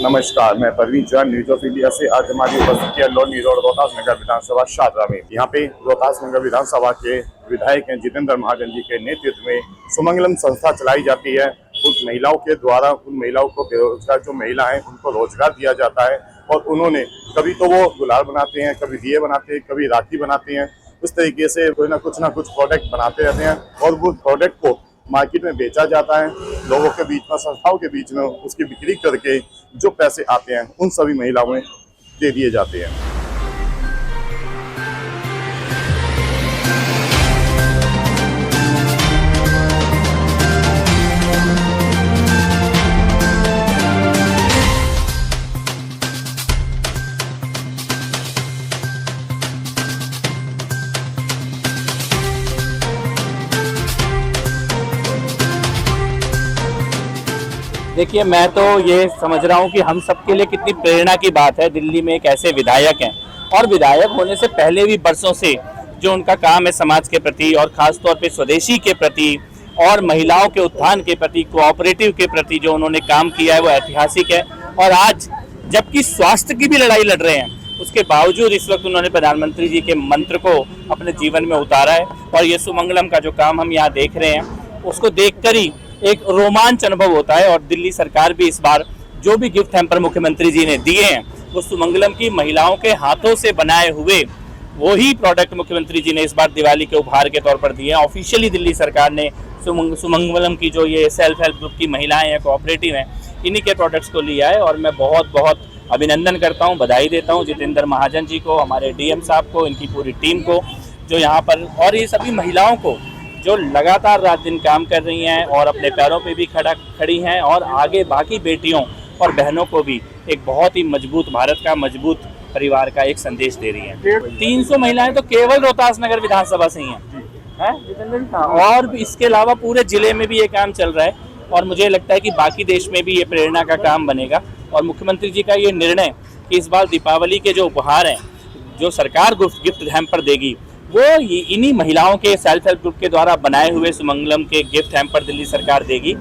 नमस्कार, मैं Parveen Jain news of India से। आज हमारी उपस्थिति है लोनी रोड रोहतास नगर विधानसभा शादरा में। यहाँ पे रोहतास नगर विधानसभा के विधायक हैं जितेंद्र महाजन जी के नेतृत्व में सुमंगलम संस्था चलाई जाती है। उन महिलाओं के द्वारा उन महिलाओं को बेरोजगार जो महिला हैं उनको रोजगार दिया जाता है। और उन्होंने कभी तो वो गुलाल बनाते हैं, कभी दिए बनाते हैं, कभी राखी बनाते हैं। उस तरीके से कोई ना कुछ प्रोडक्ट बनाते रहते हैं और वो प्रोडक्ट को मार्केट में बेचा जाता है। लोगों के बीच में, संस्थाओं के बीच में उसकी बिक्री करके जो पैसे आते हैं उन सभी महिलाओं में दे दिए जाते हैं। देखिए, मैं तो ये समझ रहा हूँ कि हम सबके लिए कितनी प्रेरणा की बात है। दिल्ली में एक ऐसे विधायक हैं और विधायक होने से पहले भी बरसों से जो उनका काम है समाज के प्रति और ख़ासतौर पे स्वदेशी के प्रति और महिलाओं के उत्थान के प्रति, कोऑपरेटिव के प्रति जो उन्होंने काम किया है वो ऐतिहासिक है। और आज जबकि स्वास्थ्य की भी लड़ाई लड़ रहे हैं, उसके बावजूद इस वक्त उन्होंने प्रधानमंत्री जी के मंत्र को अपने जीवन में उतारा है। और ये सुमंगलम का जो काम हम यहाँ देख रहे हैं उसको देखकर ही एक रोमांच अनुभव होता है। और दिल्ली सरकार भी इस बार जो भी गिफ्ट हैम्पर मुख्यमंत्री जी ने दिए हैं वो सुमंगलम की महिलाओं के हाथों से बनाए हुए वही प्रोडक्ट मुख्यमंत्री जी ने इस बार दिवाली के उपहार के तौर पर दिए हैं। ऑफिशियली दिल्ली सरकार ने सुमंगलम की जो ये सेल्फ हेल्प ग्रुप की महिलाएं हैं, कोऑपरेटिव हैं, इन्हीं के प्रोडक्ट्स को लिया है। और मैं बहुत बहुत अभिनंदन करता हूँ, बधाई देता हूँ जितेंद्र महाजन जी को, हमारे डीएम साहब को, इनकी पूरी टीम को जो यहाँ पर, और ये सभी महिलाओं को जो लगातार रात दिन काम कर रही हैं और अपने पैरों पे भी खड़ी हैं और आगे बाकी बेटियों और बहनों को भी एक बहुत ही मजबूत भारत का मजबूत परिवार का एक संदेश दे रही हैं। 300 महिलाएं तो केवल रोहतास नगर विधानसभा से ही हैं, और इसके अलावा पूरे जिले में भी ये काम चल रहा है। और मुझे लगता है कि बाकी देश में भी ये प्रेरणा का काम बनेगा। और मुख्यमंत्री जी का ये निर्णय कि इस बार दीपावली के जो उपहार हैं जो सरकार गिफ्ट हैम्पर देगी वो इन्हीं महिलाओं के सेल्फ हेल्प ग्रुप के द्वारा बनाए हुए सुमंगलम के गिफ्ट हैम्पर दिल्ली सरकार देगी।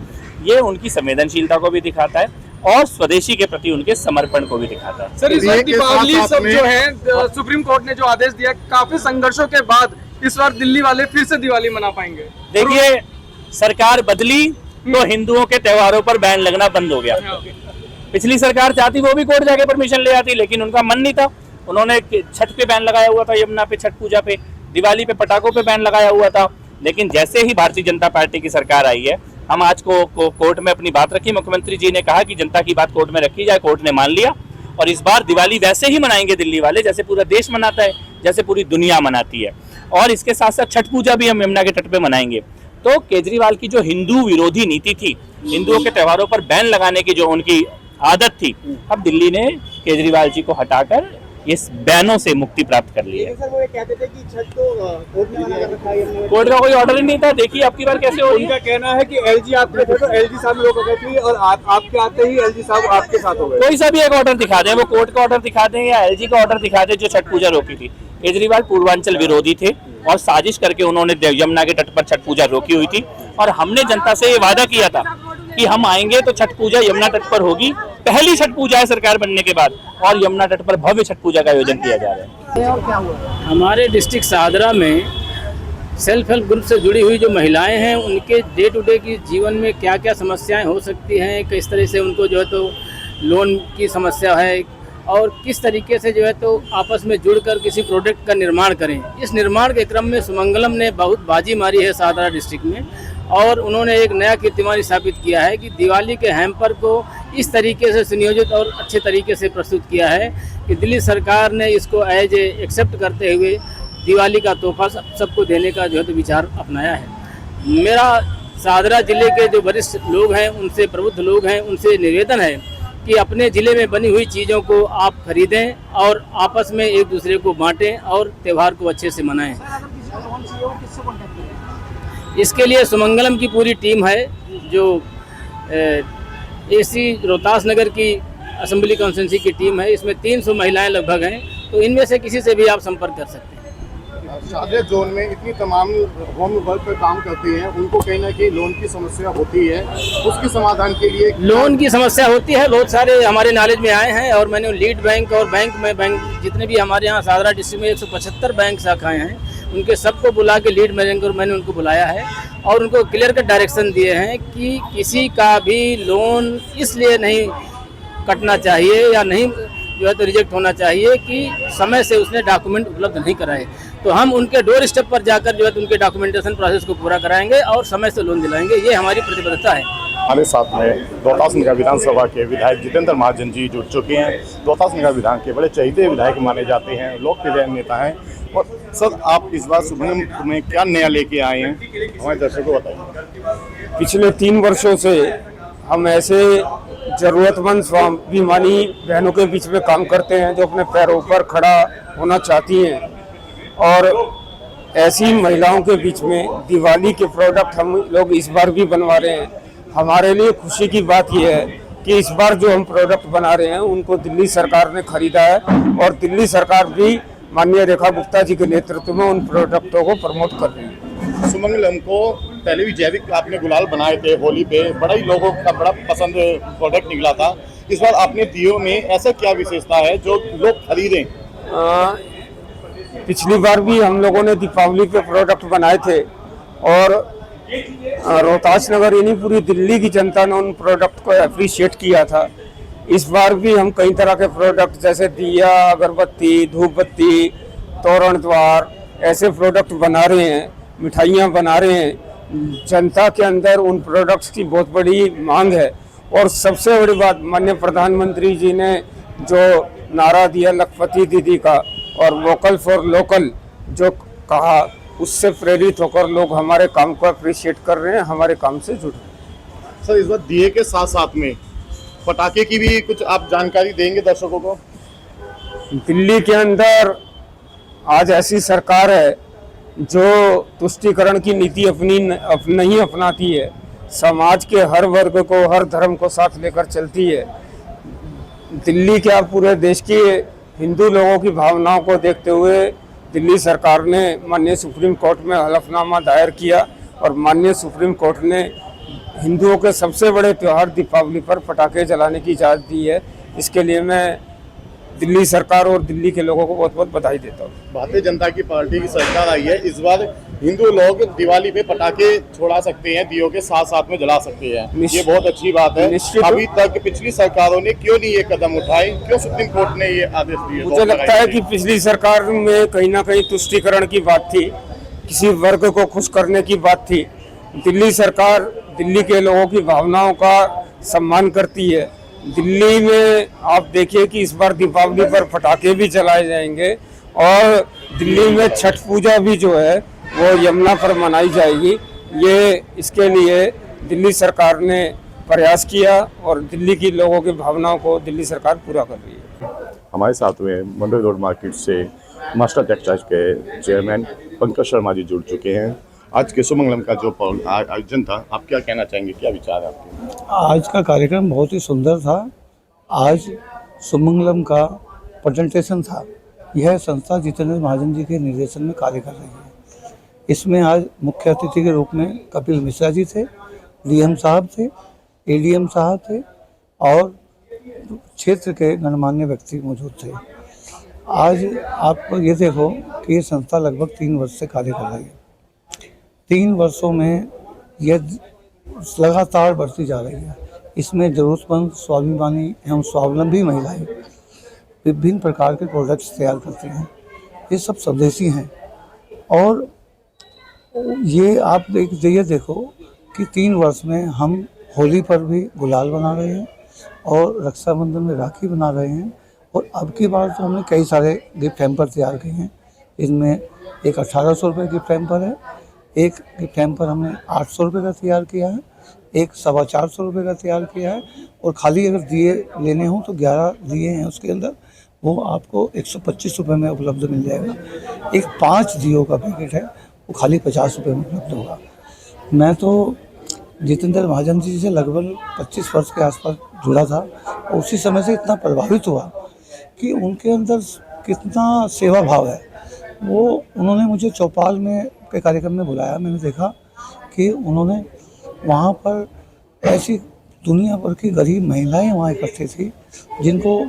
ये उनकी संवेदनशीलता को भी दिखाता है और स्वदेशी के प्रति उनके समर्पण को भी दिखाता है। सर, इस बार दीपावली सब जो है सुप्रीम कोर्ट ने जो आदेश दिया, काफी संघर्षों के बाद इस बार दिल्ली वाले फिर से दिवाली मना पाएंगे। देखिए, सरकार बदली तो हिंदुओं के त्योहारों पर बैन लगना बंद हो गया। पिछली सरकार चाहती वो भी कोर्ट जाके परमिशन ले आती, लेकिन उनका मन नहीं था। उन्होंने छठ पे बैन लगाया हुआ था, यमुना पे, छठ पूजा पे, दिवाली पे पटाखों पे बैन लगाया हुआ था। लेकिन जैसे ही भारतीय जनता पार्टी की सरकार आई है, हम आज को कोर्ट में अपनी बात रखी। मुख्यमंत्री जी ने कहा कि जनता की बात कोर्ट में रखी जाए, कोर्ट ने मान लिया। और इस बार दिवाली वैसे ही मनाएंगे दिल्ली वाले जैसे पूरा देश मनाता है, जैसे पूरी दुनिया मनाती है। और इसके साथ साथ छठ पूजा भी हम यमुना के तट पे मनाएंगे। तो केजरीवाल की जो हिंदू विरोधी नीति थी, हिंदुओं के त्योहारों पर बैन लगाने की जो उनकी आदत थी, अब दिल्ली ने केजरीवाल जी को हटाकर इस बैनों से मुक्ति प्राप्त कर ली है। सर, वो ये कहते थे कि छठ को कोर्ट का कोई ऑर्डर ही नहीं था। देखिए आपकी बार कैसे हो रही है। उनका कहना है कि एलजी आपके थे तो एलजी साहब लोग हो गए थे और आपके आते ही एलजी साहब आपके साथ हो गए। कोई सा भी एक ऑर्डर दिखा दें, वो कोर्ट का ऑर्डर दिखा दें या एलजी का ऑर्डर दिखा दें जो छठ पूजा रोकी थी। केजरीवाल पूर्वांचल विरोधी थे और साजिश करके उन्होंने यमुना के तट पर छठ पूजा रोकी हुई थी। और हमने जनता से ये वादा किया था कि हम आएंगे तो छठ पूजा यमुना तट पर होगी। पहली छठ पूजा है सरकार बनने के बाद और यमुना तट पर भव्य छठ पूजा का आयोजन किया जा रहा है। और क्या हुआ? हमारे डिस्ट्रिक्ट शादरा में सेल्फ हेल्प ग्रुप से जुड़ी हुई जो महिलाएं हैं उनके डे टू डे की जीवन में क्या क्या समस्याएं हो सकती हैं, किस तरह से उनको जो है तो लोन की समस्या है और किस तरीके से जो है तो आपस में जुड़कर किसी प्रोडक्ट का निर्माण करें। इस निर्माण के क्रम में सुमंगलम ने बहुत बाजी मारी है शादरा डिस्ट्रिक्ट में और उन्होंने एक नया कीर्तिमान स्थापित किया है कि दिवाली के हैम्पर को इस तरीके से सुनियोजित और अच्छे तरीके से प्रस्तुत किया है कि दिल्ली सरकार ने इसको एज ए एक्सेप्ट करते हुए दिवाली का तोहफा सबको देने का जो है तो विचार अपनाया है। मेरा शादरा जिले के जो वरिष्ठ लोग हैं, उनसे प्रबुद्ध लोग हैं, उनसे निवेदन है कि अपने ज़िले में बनी हुई चीज़ों को आप खरीदें और आपस में एक दूसरे को बांटें और त्यौहार को अच्छे से मनाएं। इसके लिए सुमंगलम की पूरी टीम है जो एसी रोहतास नगर की असेंबली कॉन्स्टिट्यूंसी की टीम है। इसमें 300 महिलाएं लगभग हैं, तो इनमें से किसी से भी आप संपर्क कर सकते हैं। शादिया जोन में इतनी तमाम होम वर्क पर काम करती हैं, उनको कहीं ना कहीं लोन की समस्या होती है, उसके समाधान के लिए लोन की समस्या होती है। बहुत सारे हमारे नॉलेज में आए हैं और मैंने लीड बैंक और बैंक जितने भी हमारे यहाँ सादरा डिस्ट्रिक्ट में 175 बैंक शाखाएं हैं, उनके सबको बुला के लीड बैंक और मैंने उनको बुलाया है और उनको क्लियर कट डायरेक्शन दिए हैं कि किसी का भी लोन इसलिए नहीं कटना चाहिए या नहीं जो है तो रिजेक्ट होना चाहिए कि समय से उसने डॉक्यूमेंट उपलब्ध नहीं कराए। तो हम उनके डोर स्टेप पर जाकर जो है तो उनके डॉक्यूमेंटेशन प्रोसेस को पूरा कराएंगे और समय से लोन दिलाएंगे, ये हमारी प्रतिबद्धता है। हमारे साथ में रोहतास नगर विधानसभा के विधायक जितेंद्र महाजन जी जुड़ चुके हैं। रोहतास नगर विधान के बड़े चहेते विधायक माने जाते हैं, लोकप्रिय नेता हैं। और सर, आप इस बार सुब्रमण्यम में क्या नया लेके आए हैं, हमारे दर्शकों को बताइए। पिछले 3 वर्षों से हम ऐसे ज़रूरतमंद स्वाभिमानी बहनों के बीच में काम करते हैं जो अपने पैरों पर खड़ा होना चाहती हैं, और ऐसी महिलाओं के बीच में दिवाली के प्रोडक्ट हम लोग इस बार भी बनवा रहे हैं। हमारे लिए खुशी की बात यह है कि इस बार जो हम प्रोडक्ट बना रहे हैं उनको दिल्ली सरकार ने खरीदा है और दिल्ली सरकार भी माननीय रेखा गुप्ता जी के नेतृत्व में उन प्रोडक्टों को प्रमोट कर रही है। सुमंगलम को पहले भी जैविक आपने गुलाल बनाए थे होली पे, बड़ा ही लोगों का बड़ा पसंद प्रोडक्ट निकला था। इस बार आपने दियो में ऐसा क्या विशेषता है जो लोग खरीदें? पिछली बार भी हम लोगों ने दीपावली पे प्रोडक्ट बनाए थे और रोहतास नगर यानी पूरी दिल्ली की जनता ने उन प्रोडक्ट को अप्रिशिएट किया था। इस बार भी हम कई तरह के प्रोडक्ट जैसे दिया, अगरबत्ती, धूप बत्ती, तोरण द्वार ऐसे प्रोडक्ट बना रहे हैं, मिठाइयाँ बना रहे हैं। जनता के अंदर उन प्रोडक्ट्स की बहुत बड़ी मांग है। और सबसे बड़ी बात, माननीय प्रधानमंत्री जी ने जो नारा दिया लखपति दीदी का और वोकल फॉर लोकल जो कहा, उससे प्रेरित होकर लोग हमारे काम को अप्रिशिएट कर रहे हैं, हमारे काम से जुड़ रहे हैं। सर, इस बार दिए के साथ साथ में पटाखे की भी कुछ आप जानकारी देंगे दर्शकों को? दिल्ली के अंदर आज ऐसी सरकार है जो तुष्टीकरण की नीति नहीं अपनाती है, समाज के हर वर्ग को, हर धर्म को साथ लेकर चलती है। दिल्ली क्या पूरे देश की हिंदू लोगों की भावनाओं को देखते हुए दिल्ली सरकार ने माननीय सुप्रीम कोर्ट में हलफनामा दायर किया और माननीय सुप्रीम कोर्ट ने हिंदुओं के सबसे बड़े त्यौहार दीपावली पर पटाखे जलाने की इजाज़त दी है। इसके लिए मैं दिल्ली सरकार और दिल्ली के लोगों को बहुत बहुत बधाई देता हूँ। भारतीय जनता की पार्टी की सरकार आई है, इस बार हिंदू लोग दिवाली पे पटाखे छोड़ा सकते हैं, दियों के साथ साथ में जला सकते हैं, ये बहुत अच्छी बात है। अभी तक पिछली सरकारों ने क्यों नहीं ये कदम उठाए, क्यों सुप्रीम कोर्ट ने ये आदेश दिए? मुझे लगता है कि पिछली सरकार में कहीं ना कहीं तुष्टीकरण की बात थी, किसी वर्ग को खुश करने की बात थी। दिल्ली सरकार दिल्ली के लोगों की भावनाओं का सम्मान करती है। दिल्ली में आप देखिए कि इस बार दीपावली पर पटाखे भी जलाए जाएंगे और दिल्ली में छठ पूजा भी जो है वो यमुना पर मनाई जाएगी। ये इसके लिए दिल्ली सरकार ने प्रयास किया और दिल्ली की लोगों की भावनाओं को दिल्ली सरकार पूरा कर रही है। हमारे साथ में मंडल रोड मार्केट से मास्टर टेक्सटाइल्स के चेयरमैन पंकज शर्मा जी जुड़ चुके हैं। आज के सुमंगलम का जो आयोजन था, आप क्या कहना चाहेंगे, क्या विचार है आपके? आज का कार्यक्रम बहुत ही सुंदर था। आज सुमंगलम का प्रेजेंटेशन था। यह संस्था जितेंद्र महाजन जी के निर्देशन में कार्य कर रही है। इसमें आज मुख्य अतिथि के रूप में कपिल मिश्रा जी थे, डीएम साहब थे, एडीएम साहब थे और क्षेत्र के गणमान्य व्यक्ति मौजूद थे। आज आप ये देखो कि ये संस्था लगभग 3 वर्ष से कार्य कर रही है। 3 वर्षों में यह लगातार बढ़ती जा रही है। इसमें ज़रूरतमंद स्वाभिमानी एवं स्वावलंबी महिलाएं विभिन्न प्रकार के प्रोडक्ट्स तैयार करती हैं। ये सब स्वदेशी हैं और ये आप ये देखो कि 3 वर्ष में हम होली पर भी गुलाल बना रहे हैं और रक्षाबंधन में राखी बना रहे हैं और अब की बार तो हमने कई सारे गिफ्ट हैम्पर तैयार किए हैं। इनमें एक 1800 रुपये गिफ्ट हैम्पर है, एक गिफ्ट हैम्पर हमने 800 रुपये का तैयार किया है, एक 425 रुपये का तैयार किया है और खाली अगर दिए लेने हों तो 11 दिए हैं उसके अंदर, वो आपको 125 रुपये में उपलब्ध मिल जाएगा। एक 5 दियों का पैकेट है, वो खाली 50 रुपये में उपलब्ध होगा। मैं तो जितेंद्र महाजन जी से लगभग 25 वर्ष के आसपास जुड़ा था और उसी समय से इतना प्रभावित हुआ कि उनके अंदर कितना सेवा भाव है। वो उन्होंने मुझे चौपाल में के कार्यक्रम में बुलाया। मैंने देखा कि उन्होंने वहाँ पर ऐसी दुनिया भर की गरीब महिलाएं वहाँ इकट्ठी थी जिनको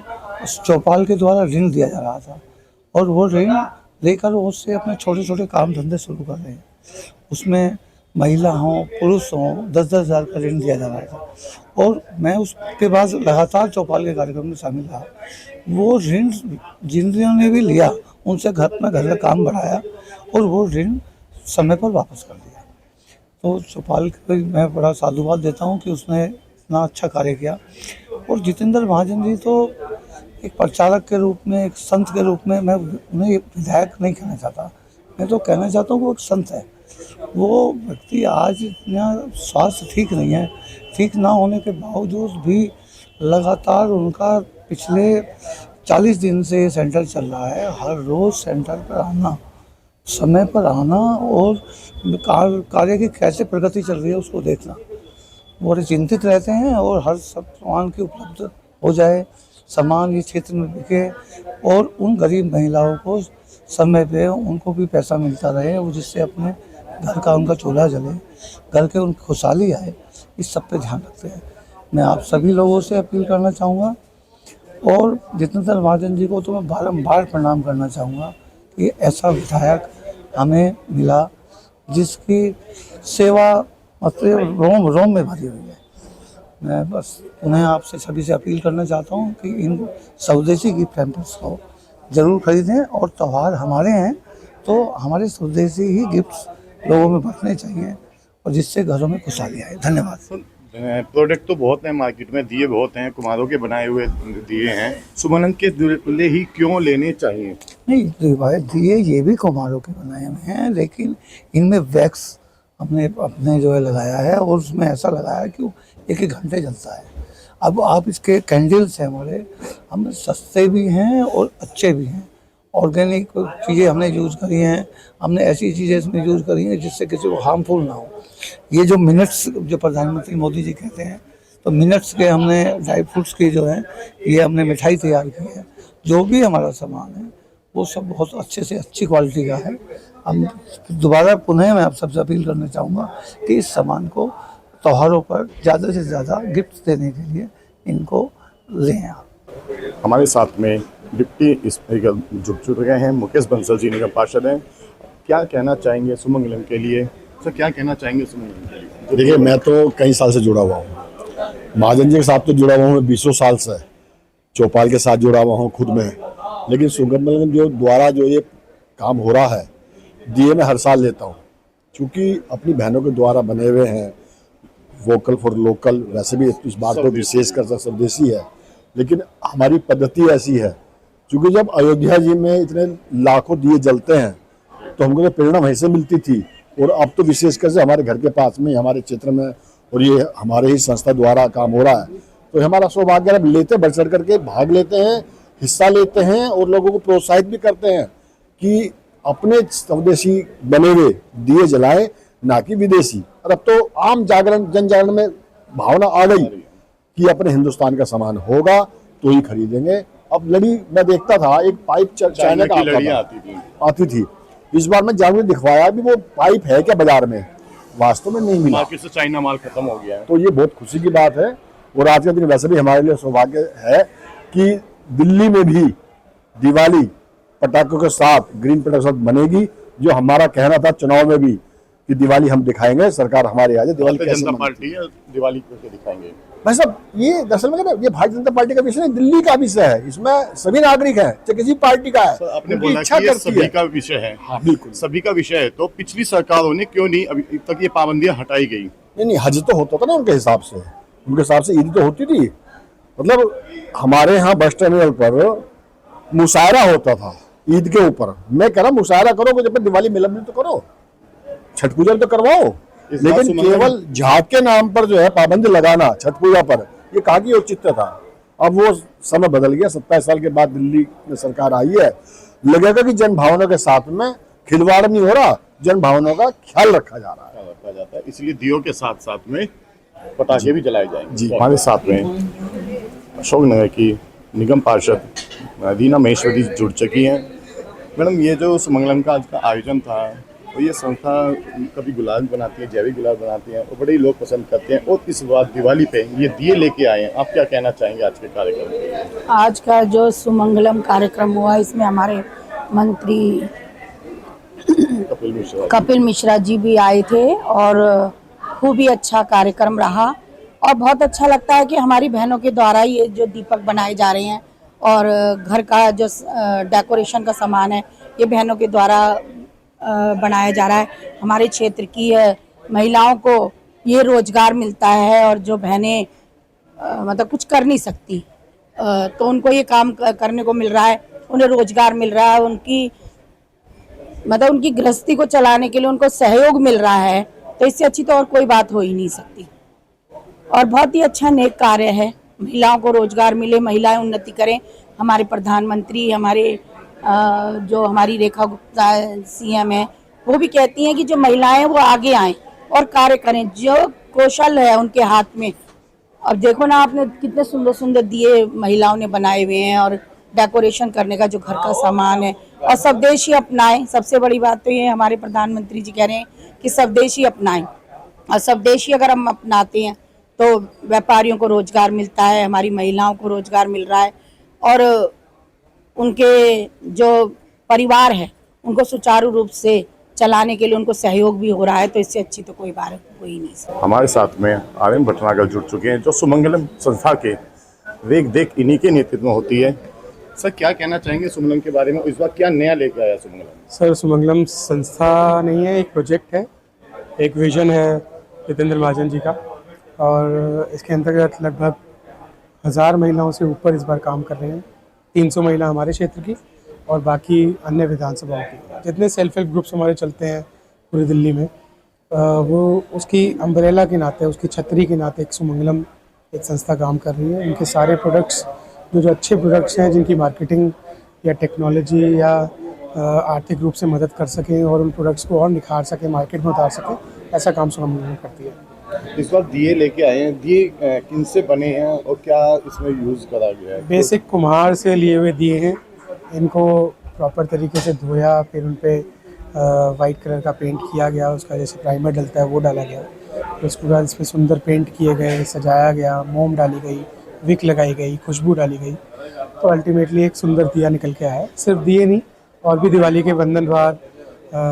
चौपाल के द्वारा ऋण दिया जा रहा था, और वो ऋण लेकर वो उससे अपने छोटे छोटे काम धंधे शुरू कर रहे हैं। उसमें महिला हों पुरुष हों 10-10 हज़ार का ऋण दिया जा रहा था। और मैं उसके बाद लगातार चौपाल के कार्यक्रम में शामिल रहा। वो ऋण जिन्होंने भी लिया उनसे घर का काम बढ़ाया और वो ऋण समय पर वापस कर दिया। तो चौपाल को मैं बड़ा साधुवाद देता हूँ कि उसने इतना अच्छा कार्य किया। और जितेंद्र महाजन जी तो एक प्रचारक के रूप में, एक संत के रूप में, मैं उन्हें विधायक नहीं कहना चाहता, मैं तो कहना चाहता हूँ वो एक संत है। वो व्यक्ति आज इतना स्वास्थ्य ठीक नहीं है, ठीक ना होने के बावजूद भी लगातार उनका पिछले 40 दिन से ये सेंटर चल रहा है। हर रोज़ सेंटर पर आना, समय पर आना और कार्य की कैसे प्रगति चल रही है उसको देखना, बड़े चिंतित रहते हैं। और हर सब सामान की उपलब्ध हो जाए, सामान ये क्षेत्र में बिके और उन गरीब महिलाओं को समय पे उनको भी पैसा मिलता रहे, वो जिससे अपने घर का उनका चूल्हा जले, घर के उनकी खुशहाली आए, इस सब पे ध्यान रखते हैं। मैं आप सभी लोगों से अपील करना चाहूँगा और जितेंद्र महाजन जी को तो मैं बारंबार प्रणाम करना चाहूँगा कि ऐसा विधायक हमें मिला जिसकी सेवा मतलब रोम रोम में भरी हुई है। मैं बस उन्हें आपसे सभी से अपील करना चाहता हूँ कि इन स्वदेशी गिफ्ट हैम्पर्स को ज़रूर खरीदें और त्यौहार हमारे हैं तो हमारे स्वदेशी ही गिफ्ट्स लोगों में बांटने चाहिए और जिससे घरों में खुशहाली आए। धन्यवाद। प्रोडक्ट तो बहुत हैं मार्केट में, दिए बहुत हैं, कुम्हारों के बनाए हुए दिए हैं, सुमंगलम के दिए ही क्यों लेने चाहिए? नहीं भाई, दिए ये भी कुम्हारों के बनाए हुए हैं, लेकिन इनमें वैक्स अपने जो है लगाया है और उसमें ऐसा लगाया है कि वो 1-1 घंटे जलता है। अब आप इसके कैंडल्स हैं हमारे, हम सस्ते भी हैं और अच्छे भी हैं। ऑर्गेनिक चीज़ें हमने यूज़ करी हैं, हमने ऐसी चीज़ें इसमें यूज़ करी हैं जिससे किसी को हार्मफुल ना हो। ये जो मिनट्स जो प्रधानमंत्री मोदी जी कहते हैं, तो मिनट्स के हमने ड्राई फ्रूट्स की जो है ये हमने मिठाई तैयार की है। जो भी हमारा सामान है वो सब बहुत अच्छे से अच्छी क्वालिटी का है। हम दोबारा पुनः मैं आप सबसे अपील करना चाहूँगा कि इस सामान को त्योहारों पर ज़्यादा से ज़्यादा गिफ्ट देने के लिए इनको लें आप। हमारे साथ में डिप्टी स्पीकर जुड़ चुके हैं, मुकेश बंसल जी निगम पार्षद हैं। क्या कहना चाहेंगे सुमंगलम के लिए? सर क्या कहना चाहेंगे सुमंगलम के लिए? देखिए, मैं तो कई साल से जुड़ा हुआ हूँ, महाजन जी के साथ तो जुड़ा हुआ हूँ मैं 20 साल से, चौपाल के साथ जुड़ा हुआ हूँ खुद में। लेकिन सुमंगलम जो द्वारा जो ये काम हो रहा है, दिए मैं हर साल लेता हूँ, क्योंकि अपनी बहनों के द्वारा बने हुए हैं, वोकल फॉर लोकल। वैसे भी इस बात को विशेष कर स्वदेशी है, लेकिन हमारी पद्धति ऐसी है, क्योंकि जब अयोध्या जी में इतने लाखों दिए जलते हैं तो हमको तो प्रेरणा वहीं से मिलती थी। और अब तो विशेषकर से हमारे घर के पास में, हमारे क्षेत्र में, और ये हमारे ही संस्था द्वारा काम हो रहा है, तो हमारा सौभाग्य है। लेते बढ़ चढ़ करके भाग लेते हैं, हिस्सा लेते हैं और लोगों को प्रोत्साहित भी करते हैं कि अपने स्वदेशी बने हुए दिए जलाएं, ना कि विदेशी। और अब तो आम जागरण, जन जागरण में भावना आ गई कि अपने हिंदुस्तान का सामान होगा तो ही खरीदेंगे। अब लड़ी मैं देखता था, एक पाइप चाइना का आती थी। इस बार मैं जाकर दिखवाया भी वो पाइप है क्या बाजार में, वास्तव में नहीं मिला। मार्केट से चाइना माल खत्म हो गया है, तो ये बहुत खुशी की बात है। और आज का दिन वैसे भी हमारे लिए सौभाग्य है कि दिल्ली में भी दिवाली पटाखों के साथ, ग्रीन पटाखों के साथ बनेगी। जो हमारा कहना था चुनाव में भी कि दिवाली हम दिखाएंगे, सरकार हमारे आ जाए, दिवाली कैसे जनता पार्टी है, दिवाली कैसे दिखाएंगे? भाई साहब, ये दरअसल में ये भारतीय जनता पार्टी का विषय नहीं, दिल्ली का विषय है। इसमें सभी नागरिक हैं, चाहे किसी पार्टी का है, आपने बोला कि ये सभी का विषय है। हाँ, बिल्कुल सभी का विषय है। तो पिछली सरकारों ने क्यों नहीं अभी तक ये पाबंदियां हटाई गई? नहीं, हज तो होता था ना उनके हिसाब से, ईद तो होती थी। मतलब हमारे यहाँ बस टर्मिनल पर मुशायरा होता था ईद के ऊपर। मैं कह रहा मुशायरा करो, जब दिवाली मिलन तो करो, छठ पूजा तो करवाओ, लेकिन केवल झाक के नाम पर जो है पाबंदी लगाना छठ पूजा पर, ये कहाँ की औचित्य था। अब वो समय बदल गया। 27 साल के बाद दिल्ली में सरकार आई है, लगेगा कि जन भावनाओं के साथ में खिलवाड़ नहीं हो रहा, जन भावनाओं का ख्याल रखा जा रहा है। इसलिए दियों के साथ साथ में पटाखे भी जलाए जाएंगे। जी, हमारे साथ में अशोक नगर की निगम पार्षद दीना महेश्वरी जुड़ चुकी हैं। मैडम ये जो सुमंगलम का आज का आयोजन था, तो ये संस्था कभी गुलाल बनाती है, जैविक गुलाल बनाती है और बड़े ही लोग पसंद करते हैं, और इस बार दिवाली पे ये दिए लेके आए हैं। आप क्या कहना चाहेंगे आज के कार्यक्रम पे? आज का जो सुमंगलम कार्यक्रम हुआ, इसमें हमारे मंत्री कपिल मिश्रा जी भी आए थे और खूब ही अच्छा कार्यक्रम रहा। और बहुत अच्छा लगता है कि हमारी बहनों के द्वारा ये जो दीपक बनाए जा रहे हैं और घर का जो डेकोरेशन का सामान है, ये बहनों के द्वारा बनाया जा रहा है। हमारे क्षेत्र की महिलाओं को ये रोजगार मिलता है, और जो बहनें मतलब कुछ कर नहीं सकती, तो उनको ये काम करने को मिल रहा है, उन्हें रोजगार मिल रहा है, उनकी मतलब उनकी गृहस्थी को चलाने के लिए उनको सहयोग मिल रहा है। तो इससे अच्छी तो और कोई बात हो ही नहीं सकती। और बहुत ही अच्छा नेक कार्य है, महिलाओं को रोजगार मिले, महिलाएं उन्नति करें। हमारे प्रधानमंत्री, हमारे जो हमारी रेखा गुप्ता सीएम है, वो भी कहती हैं कि जो महिलाएं हैं वो आगे आएं और कार्य करें, जो कौशल है उनके हाथ में। अब देखो ना, आपने कितने सुंदर सुंदर दिए महिलाओं ने बनाए हुए हैं, और डेकोरेशन करने का जो घर का सामान है, और स्वदेशी अपनाएं। सबसे बड़ी बात तो ये हमारे प्रधानमंत्री जी कह रहे हैं कि स्वदेशी अपनाएं, और स्वदेशी अगर हम अपनाते हैं तो व्यापारियों को रोजगार मिलता है, हमारी महिलाओं को रोजगार मिल रहा है, और उनके जो परिवार है उनको सुचारू रूप से चलाने के लिए उनको सहयोग भी हो रहा है। तो इससे अच्छी तो कोई बात हो ही नहीं सकती। हमारे साथ में आर्यन भटनागर जुड़ चुके हैं, जो सुमंगलम संस्था के रेख देख इन्हीं के नेतृत्व में होती है। सर, क्या कहना चाहेंगे सुमंगलम के बारे में? इस बार क्या नया लेके आया सुमंगलम? सर, सुमंगलम संस्था नहीं है, एक प्रोजेक्ट है, एक विजन है जितेंद्र महाजन जी का, और इसके अंतर्गत लगभग 1000 महिलाओं से ऊपर इस बार काम कर रहे हैं। 300 महिला हमारे क्षेत्र की और बाकी अन्य विधानसभाओं की। जितने सेल्फ हेल्प ग्रुप्स हमारे चलते हैं पूरी दिल्ली में, वो उसकी अम्ब्रेला के नाते, उसकी छतरी के नाते एक सुमंगलम एक संस्था काम कर रही है। उनके सारे प्रोडक्ट्स जो अच्छे प्रोडक्ट्स हैं, जिनकी मार्केटिंग या टेक्नोलॉजी या आर्थिक रूप से मदद कर सकें और उन प्रोडक्ट्स को और निखार सकें, मार्केट में उतार सकें, ऐसा काम सुमंगलम करती है। इस बार दिए लेके आए हैं, दिए किनसे बने हैं और क्या इसमें यूज़ करा गया है? बेसिक कुम्हार से लिए हुए दिए हैं, इनको प्रॉपर तरीके से धोया, फिर उन पर वाइट कलर का पेंट किया गया, उसका जैसे प्राइमर डलता है वो डाला गया, तो उसके बाद इस पर सुंदर पेंट किए गए, सजाया गया, मोम डाली गई, विक लगाई गई, खुशबू डाली गई, तो अल्टीमेटली एक सुंदर दिया निकल के आया। सिर्फ दिए नहीं, और भी दिवाली के बंधन द्वार,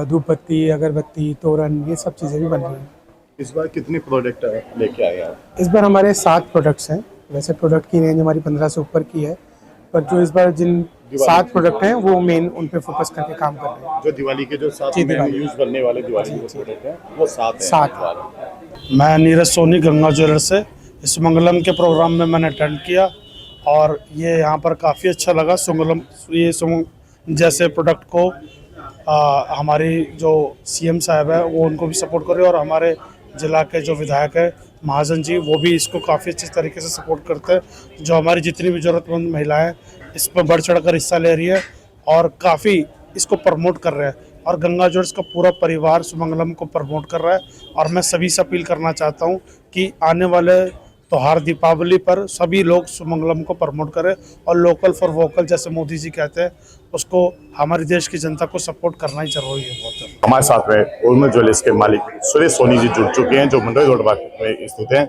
धूप बत्ती, अगरबत्ती, तोरण, ये सब चीज़ें भी बन रही हैं। इस बार कितने प्रोडक्ट लेके आए हैं? इस बार हमारे 7 प्रोडक्ट्स हैं। वैसे प्रोडक्ट की रेंज हमारी 15 से ऊपर की है, पर जो इस बार जिन 7 प्रोडक्ट हैं वो मेन उन पे फोकस करके काम कर रहे हैं। जो दिवाली के जो 7 यूज करने वाले दिवाली के प्रोडक्ट हैं वो 7 हैं। 7। मैं नीरज सोनी, गंगा ज्वेलर से इस सुमंगलम के प्रोग्राम में मैंने अटेंड किया, और ये यहाँ पर काफ़ी अच्छा लगा। जैसे प्रोडक्ट को हमारी जो सीएम साहब है वो उनको भी सपोर्ट कर रहे हैं, और हमारे जिला के जो विधायक है महाजन जी, वो भी इसको काफ़ी अच्छे तरीके से सपोर्ट करते हैं। जो हमारी जितनी भी ज़रूरतमंद महिलाएं इस पर बढ़ चढ़कर हिस्सा ले रही है और काफ़ी इसको प्रमोट कर रहे हैं, और गंगा ज्वेलर्स का पूरा परिवार सुमंगलम को प्रमोट कर रहा है। और मैं सभी से अपील करना चाहता हूं कि आने वाले त्यौहार दीपावली पर सभी लोग सुमंगलम को प्रमोट करें, और लोकल फॉर वोकल जैसे मोदी जी कहते हैं, उसको हमारे देश की जनता को सपोर्ट करना ही जरूरी है। बहुत हमारे साथ में उर्मिल ज्वेलर्स के मालिक सुरेश सोनी जी जुड़ चुके हैं, जो मंडोई रोड में स्थित हैं।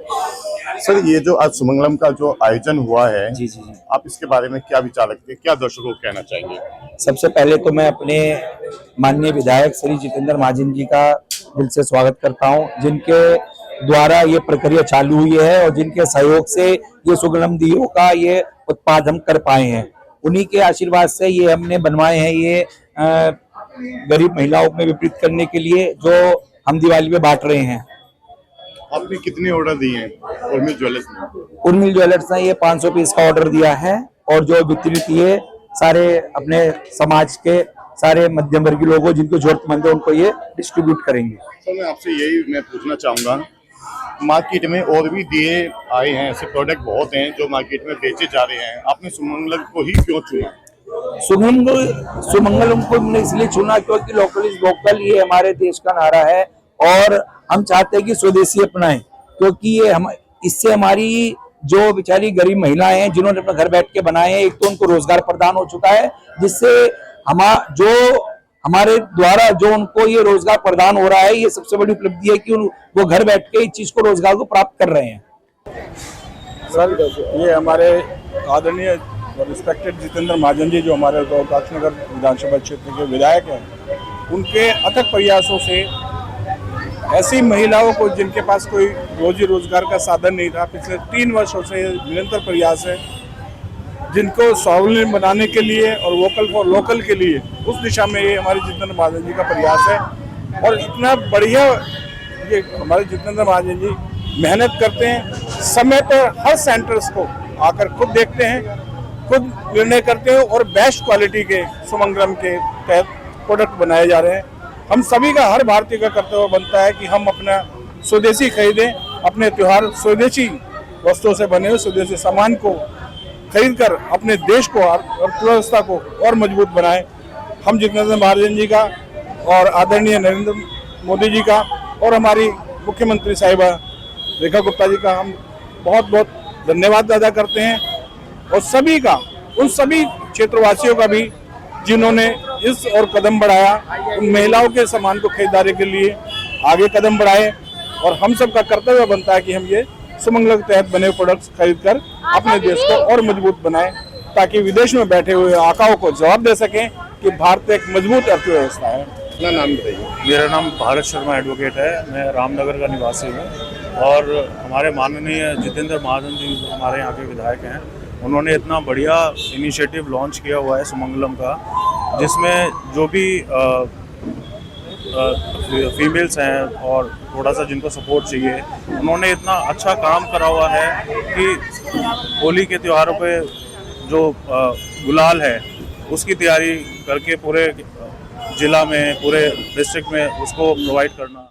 सर, ये जो आज सुमंगलम का जो आयोजन हुआ है, जी, आप इसके बारे में क्या विचार रखते हैं, क्या दर्शकों को कहना चाहेंगे? सबसे पहले तो मैं अपने माननीय विधायक श्री जितेंद्र महाजन जी का दिल से स्वागत करता हूं, जिनके द्वारा ये प्रक्रिया चालू हुई है और जिनके सहयोग से ये सुमंगलम दियों का ये उत्पाद हम कर पाए हैं। उन्हीं के आशीर्वाद से ये हमने बनवाए हैं, ये गरीब महिलाओं में वितरित करने के लिए, जो हम दिवाली में बांट रहे हैं। आपने कितने ऑर्डर दिए हैं उर्मिल ज्वेलर्स ने? उर्मिल ज्वेलर्स ने ये 500 पीस का ऑर्डर दिया है, और जो वितरित ये सारे अपने समाज के सारे मध्यम वर्गीय लोगों जिनको जरूरतमंद है उनको ये डिस्ट्रीब्यूट करेंगे। तो मैं आपसे यही मैं पूछना चाहूँगा, मार्केट में और भी दिए आए हैं, ऐसे प्रोडक्ट बहुत हैं जो मार्केट में बेचे जा रहे हैं, आपने सुमंगलम को ही क्यों चुना? सुमंगलम को हमने इसलिए चुना क्योंकि लोकल इज वोकल, ये हमारे देश का नारा है, और हम चाहते हैं कि स्वदेशी अपनाएं, क्योंकि ये इससे हमारी जो बेचारी गरीब महिलाएं हैं जिन्होंने अपना घर बैठ के बनाए हैं, एक तो उनको रोजगार प्रदान हो चुका है, जिससे जो हमारे द्वारा जो उनको ये रोजगार प्रदान हो रहा है, ये सबसे बड़ी उपलब्धि है कि वो घर बैठ के इस चीज को रोजगार को प्राप्त कर रहे हैं। सर, ये हमारे आदरणीय और रिस्पेक्टेड जितेंद्र महाजन जी, जो हमारे रोहतास नगर विधानसभा क्षेत्र के विधायक हैं, उनके अथक प्रयासों से ऐसी महिलाओं को जिनके पास कोई रोजी रोजगार का साधन नहीं था, पिछले 3 वर्षों से निरंतर प्रयास है, जिनको स्वावलंबी बनाने के लिए और वोकल फॉर लोकल के लिए, उस दिशा में ये हमारे जितेंद्र महाजन जी का प्रयास है। और इतना बढ़िया ये हमारे जितेंद्र महाजन जी मेहनत करते हैं, समय पर हर सेंटर्स को आकर खुद देखते हैं, खुद निर्णय करते हैं और बेस्ट क्वालिटी के सुमंगलम के तहत प्रोडक्ट बनाए जा रहे हैं। हम सभी का, हर भारतीय का कर्तव्य बनता है कि हम अपना स्वदेशी खरीदें, अपने त्योहार स्वदेशी वस्तुओं से बने हुए स्वदेशी सामान को खरीद कर अपने देश को, अर्थव्यवस्था को और मजबूत बनाएं। हम जितेंद्र महाजन जी का और आदरणीय नरेंद्र मोदी जी का और हमारी मुख्यमंत्री साहिबा रेखा गुप्ता जी का हम बहुत बहुत धन्यवाद अदा करते हैं। और सभी का, उन सभी क्षेत्रवासियों का भी जिन्होंने इस और कदम बढ़ाया, उन महिलाओं के सामान को खरीदारी के लिए आगे कदम बढ़ाए। और हम सब का कर्तव्य बनता है कि हम ये सुमंगलम के तहत बने प्रोडक्ट्स खरीद कर अपने देश को और मजबूत बनाएं, ताकि विदेश में बैठे हुए आकाओं को जवाब दे सकें कि भारत एक मजबूत अर्थव्यवस्था है। अपना नाम बताइए। मेरा नाम भारत शर्मा एडवोकेट है, मैं रामनगर का निवासी हूँ। और हमारे माननीय जितेंद्र महाजन जी हमारे यहाँ के विधायक हैं, उन्होंने इतना बढ़िया इनिशिएटिव लॉन्च किया हुआ है सुमंगलम का, जिसमें जो भी फीमेल्स हैं और थोड़ा सा जिनको सपोर्ट चाहिए, उन्होंने इतना अच्छा काम करा हुआ है कि होली के त्योहारों पे जो गुलाल है उसकी तैयारी करके पूरे जिला में, पूरे डिस्ट्रिक्ट में उसको प्रोवाइड करना।